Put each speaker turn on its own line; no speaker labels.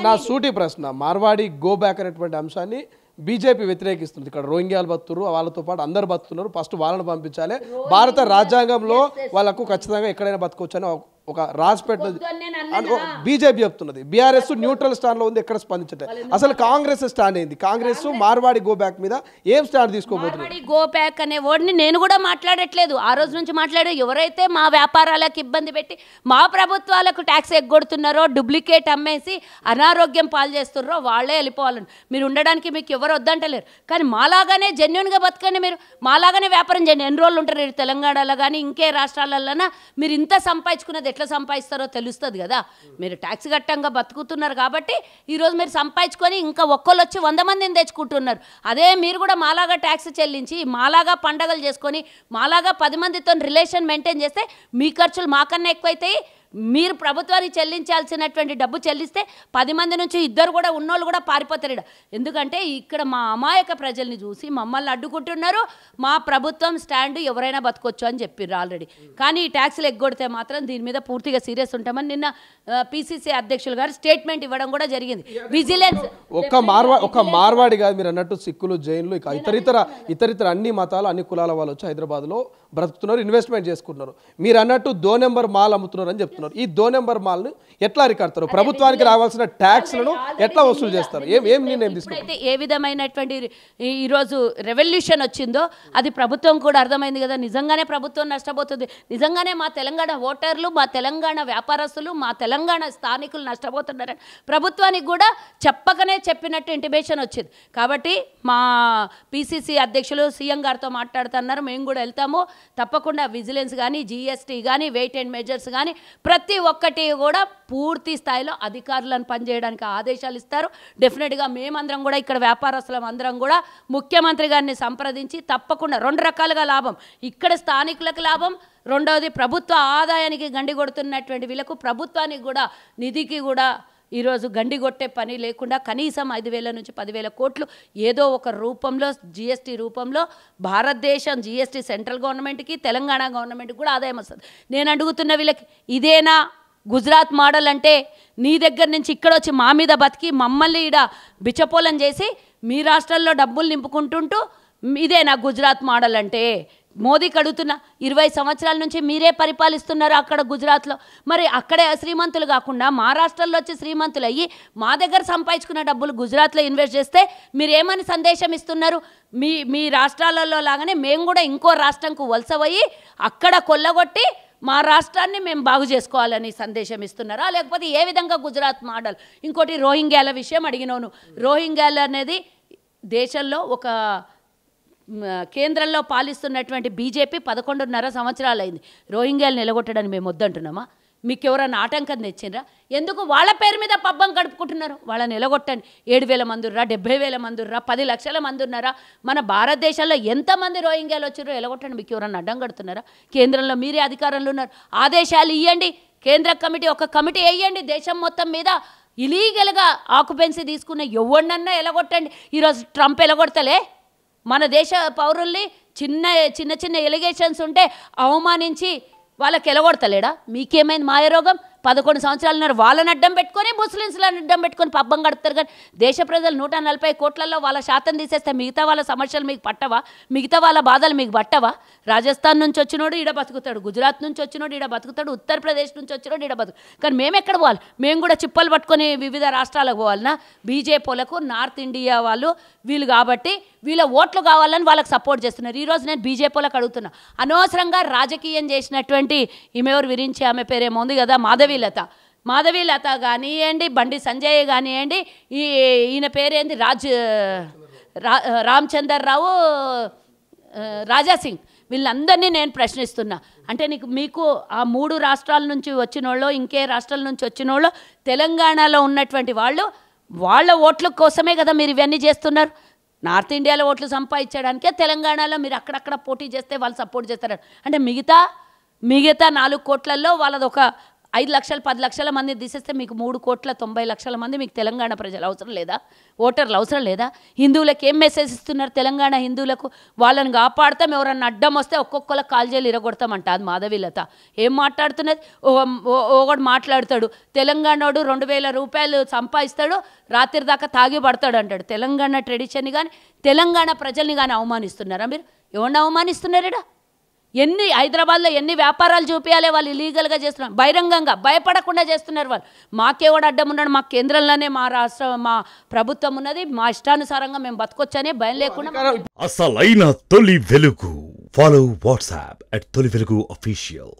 నా సూటి ప్రశ్న, మార్వాడి గో బ్యాక్ అనేటువంటి అంశాన్ని బీజేపీ వ్యతిరేకిస్తుంది. ఇక్కడ రోహింగ్యాలు బతున్నారు, వాళ్ళతో పాటు అందరు బతుకుతున్నారు, ఫస్ట్ వాళ్ళని పంపించాలి, భారత రాజ్యాంగంలో వాళ్ళకు ఖచ్చితంగా ఎక్కడైనా బతకొచ్చు అని ఒక రాజ్పేట బీజేపీ చెప్తున్నది. బీఆర్ఎస్ న్యూట్రల్ స్టాండ్ లో ఉంది, ఎక్కడ స్పందించట్లేదు. అసలు కాంగ్రెస్ స్టాండ్ ఏంది? కాంగ్రెస్ మార్వాడి గో బ్యాక్ మీద ఏం స్టాండ్ తీసుకోబోతుంది?
గో బ్యాక్ అనే వర్డ్ని నేను కూడా మాట్లాడట్లేదు, ఆ రోజు నుంచి మాట్లాడే. ఎవరైతే మా వ్యాపారాలకు ఇబ్బంది పెట్టి మా ప్రభుత్వాలకు ట్యాక్స్ ఎగ్గొడుతున్నారో, డూప్లికేట్ అమ్మేసి అనారోగ్యం పాలు చేస్తున్నారో వాళ్ళే వెళ్ళిపోవాలని. మీరు ఉండడానికి మీకు ఎవరు వద్దంటలేరు, కానీ మాలాగానే జెన్యున్గా బతకండి, మీరు మాలాగానే వ్యాపారం చేయండి. ఎన్ని రోజులు ఉంటారు తెలంగాణలో కానీ ఇంకే రాష్ట్రాలలోనా? మీరు ఇంత సంపాదించుకున్నది ఎట్లా సంపాదిస్తారో తెలుస్తుంది కదా. మీరు ట్యాక్స్ కట్టంగా బతుకుతున్నారు కాబట్టి ఈరోజు మీరు సంపాదించుకొని ఇంకా ఒక్కళ్ళు వచ్చి 100 మందిని తెచ్చుకుంటున్నారు. అదే మీరు కూడా మాలాగా ట్యాక్స్ చెల్లించి మాలాగా పండగలు చేసుకొని మాలాగా 10 మందితో రిలేషన్ మెయింటైన్ చేస్తే మీ ఖర్చులు మాకన్నా ఎక్కువైతాయి. మీరు ప్రభుత్వానికి చెల్లించాల్సినటువంటి డబ్బు చెల్లిస్తే 10 మంది నుంచి 2 కూడా ఉన్నోళ్ళు కూడా పారిపోతారు. ఎందుకంటే ఇక్కడ మా అమాయక ప్రజల్ని చూసి మమ్మల్ని అడ్డుకుంటున్నారు. మా ప్రభుత్వం స్టాండ్ ఎవరైనా బతకొచ్చు అని చెప్పారు ఆల్రెడీ. కానీ ఈ ట్యాక్స్లు ఎగ్గొడితే మాత్రం దీని మీద పూర్తిగా సీరియస్ ఉంటామని నిన్న పిసిసి అధ్యక్షులు గారు స్టేట్మెంట్ ఇవ్వడం కూడా జరిగింది. విజిలెన్స్
ఒక్క మార్వాడి కాదు, మీరు అన్నట్టు సిక్కులు, జైన్లు, ఇక ఇతరితర అన్ని మతాలు, అన్ని కులాల వాళ్ళు వచ్చి హైదరాబాద్లో బ్రతుకుతున్నారు, ఇన్వెస్ట్మెంట్ చేసుకుంటున్నారు. మీరు అన్నట్టు 2 నెంబర్ మాల్ అమ్ముతున్నారు అని చెప్తున్నారు. ఈ 2 నెంబర్ మాల్ని ఎట్లా అరికడతారు? ప్రభుత్వానికి రావాల్సిన ట్యాక్స్లను ఎట్లా వసూలు చేస్తారు? ఏం నిర్ణయం తీసుకుంటారు?
ఏ విధమైనటువంటి ఈరోజు రెవల్యూషన్ వచ్చిందో అది ప్రభుత్వం కూడా అర్థమైంది కదా. నిజంగానే ప్రభుత్వం నష్టపోతుంది, నిజంగానే మా తెలంగాణ ఓటర్లు, మా తెలంగాణ వ్యాపారస్తులు, మా తెలంగాణ స్థానికులు నష్టపోతున్నారని ప్రభుత్వానికి కూడా చెప్పకనే చెప్పినట్టు ఇంటిమేషన్ వచ్చింది. కాబట్టి మా పిసిసి అధ్యక్షులు సీఎం గారితో మాట్లాడుతున్నారు, మేము కూడా వెళ్తాము తప్పకుండా. విజిలెన్స్ కానీ, జీఎస్టీ కానీ, వెయిట్ అండ్ మెజర్స్ కానీ ప్రతి ఒక్కటి కూడా పూర్తి స్థాయిలో అధికారులను పనిచేయడానికి ఆదేశాలు ఇస్తారు. డెఫినెట్గా మేమందరం కూడా ఇక్కడ వ్యాపారస్తులం అందరం కూడా ముఖ్యమంత్రి గారిని సంప్రదించి తప్పకుండా 2 రకాలుగా లాభం, ఇక్కడ స్థానికులకు లాభం, రెండవది ప్రభుత్వ ఆదాయానికి గండి కొడుతున్నటువంటి వీళ్ళకు ప్రభుత్వానికి కూడా నిధికి కూడా ఈరోజు గండి కొట్టే పని లేకుండా కనీసం 5,000 నుంచి 10,000 కోట్లు ఏదో ఒక రూపంలో జీఎస్టీ రూపంలో భారతదేశం జీఎస్టీ సెంట్రల్ గవర్నమెంట్కి తెలంగాణ గవర్నమెంట్కి కూడా ఆదాయం వస్తుంది. నేను అడుగుతున్న వీళ్ళకి ఇదేనా గుజరాత్ మోడల్ అంటే? నీ దగ్గర నుంచి ఇక్కడ వచ్చి మా మీద బతికి మమ్మల్ని ఈడ బిచ్చపోలం చేసి మీ రాష్ట్రాల్లో డబ్బులు నింపుకుంటుంటూ ఇదేనా గుజరాత్ మోడల్ అంటే? మోదీకి అడుగుతున్నా, 20 సంవత్సరాల నుంచి మీరే పరిపాలిస్తున్నారు అక్కడ గుజరాత్లో, మరి అక్కడే శ్రీమంతులు కాకుండా మా రాష్ట్రాల్లో వచ్చి శ్రీమంతులు అయ్యి మా దగ్గర సంపాదించుకున్న డబ్బులు గుజరాత్లో ఇన్వెస్ట్ చేస్తే మీరు ఏమని సందేశం ఇస్తున్నారు? మీ రాష్ట్రాలలో లాగానే మేము కూడా ఇంకో రాష్ట్రంకు వలసపోయి అక్కడ కొల్లగొట్టి మా రాష్ట్రాన్ని మేము బాగు చేసుకోవాలని సందేశం ఇస్తున్నారా? లేకపోతే ఏ విధంగా గుజరాత్ మోడల్? ఇంకోటి రోహింగ్యాల విషయం అడిగినాను. రోహింగ్యాలు అనేది దేశంలో ఒక కేంద్రంలో పాలిస్తున్నటువంటి బీజేపీ 11.5 సంవత్సరాలు అయింది. రోహింగ్యాలు నిలగొట్టడానికి మేము వద్దంటున్నామా? మీకు ఎవరైనా ఆటంకం తెచ్చిండ్రా? ఎందుకు వాళ్ళ పేరు మీద పబ్బం గడుపుకుంటున్నారు? వాళ్ళని నిలగొట్టండి. 7,000 మంది ఉర్రా, 70,000 మంది ఉర్రా, 10 లక్షల మంది ఉన్నారా? మన భారతదేశంలో ఎంతమంది రోహింగ్యాలు వచ్చారో నిలగొట్టండి. మీకు ఎవరైనా అడ్డం కడుతున్నారా? కేంద్రంలో మీరే అధికారంలో ఉన్నారు, ఆదేశాలు ఇవ్వండి. కేంద్ర కమిటీ ఒక కమిటీ వేయండి దేశం మొత్తం మీద. ఇలీగల్గా ఆక్యుపెన్సీ తీసుకున్న ఎవరినన్నా ఎలగొట్టండి. ఈరోజు ట్రంప్ ఎలగొడతలే మన దేశ పౌరుల్ని చిన్న ఎలిగేషన్స్ ఉంటే అవమానించి వాళ్ళకి ఎలగొడతలేడా? మీకేమైంది మాయరోగం? 11 సంవత్సరాలున్నారు వాళ్ళని అడ్డం పెట్టుకొని ముస్లిమ్స్లను అడ్డం పెట్టుకొని పబ్బం గడుపుతారు. కానీ దేశ ప్రజలు 140 కోట్లలో వాళ్ళ శాతం తీసేస్తే మిగతా వాళ్ళ సమస్యలు మీకు పట్టవా? మిగతా వాళ్ళ బాధలు మీకు పట్టవా? రాజస్థాన్ నుంచి వచ్చినోడు ఈడ బతుకుతాడు, గుజరాత్ నుంచి వచ్చినోడు ఈడ బతుకుతాడు, ఉత్తరప్రదేశ్ నుంచి వచ్చినోడు ఈడ బతుకు. కానీ మేము ఎక్కడ పోవాలి? మేము కూడా చిప్పలు పట్టుకొని వివిధ రాష్ట్రాలకు పోవాలన్నా? బీజేపీలకు నార్త్ ఇండియా వాళ్ళు వీళ్ళు కాబట్టి వీళ్ళ ఓట్లు కావాలని వాళ్ళకి సపోర్ట్ చేస్తున్నారు. ఈరోజు నేను బీజేపీలకు అడుగుతున్నా, అనవసరంగా రాజకీయం చేసినటువంటి ఈమెవరు విరించి ఆమె పేరేమో ఉంది కదా, మాధవీలత కానివ్వండి, బండి సంజయ్ కానివ్వండి, ఈయన పేరేంది రామచందర్రావు, రాజాసింగ్, వీళ్ళందరినీ నేను ప్రశ్నిస్తున్నా. అంటే మీకు ఆ 3 రాష్ట్రాల నుంచి వచ్చిన వాళ్ళు, ఇంకే రాష్ట్రాల నుంచి వచ్చిన వాళ్ళు, తెలంగాణలో ఉన్నటువంటి వాళ్ళు వాళ్ళ ఓట్ల కోసమే కదా మీరు ఇవన్నీ చేస్తున్నారు. నార్త్ ఇండియాలో ఓట్లు సంపాదించడానికే తెలంగాణలో మీరు అక్కడక్కడ పోటీ చేస్తే వాళ్ళు సపోర్ట్ చేస్తారు. అంటే మిగతా 4 కోట్లలో వాళ్ళది ఒక 5 లక్షలు 10 లక్షల మంది తీసేస్తే మీకు 3,90,00,000 మంది మీకు తెలంగాణ ప్రజలు అవసరం లేదా? ఓటర్లు అవసరం లేదా? హిందువులకు ఏం మెసేజ్ ఇస్తున్నారు? తెలంగాణ హిందువులకు వాళ్ళని కాపాడుతాం, ఎవరన్నా అడ్డం వస్తే ఒక్కొక్కళ్ళకి కాల్జేలు ఇరగొడతామంట. అది మాధవీలత ఏం మాట్లాడుతున్నది? ఒకడు మాట్లాడతాడు, తెలంగాణోడు 2,000 రూపాయలు సంపాదిస్తాడు, రాత్రి దాకా తాగి పడతాడు అంటాడు. తెలంగాణ ట్రెడిషన్ని కానీ తెలంగాణ ప్రజల్ని కానీ అవమానిస్తున్నారా మీరు? ఎవరిని అవమానిస్తున్నారా? హైదరాబాద్లో ఎన్ని వ్యాపారాలు చూపించాలి వాళ్ళు ఇల్లీగల్గా చేస్తున్నారు, బహిరంగంగా భయపడకుండా చేస్తున్నారు వాళ్ళు. మాకేవాడు అడ్డం ఉన్నాడు, మా కేంద్రంలోనే మా రాష్ట్రం మా ప్రభుత్వం ఉన్నది, మా ఇష్టానుసారంగా మేము బతకొచ్చనే భయం లేకుండా.
అసలైన తొలి వెలుగు. ఫాలో వాట్సాప్ @తొలి వెలుగు official.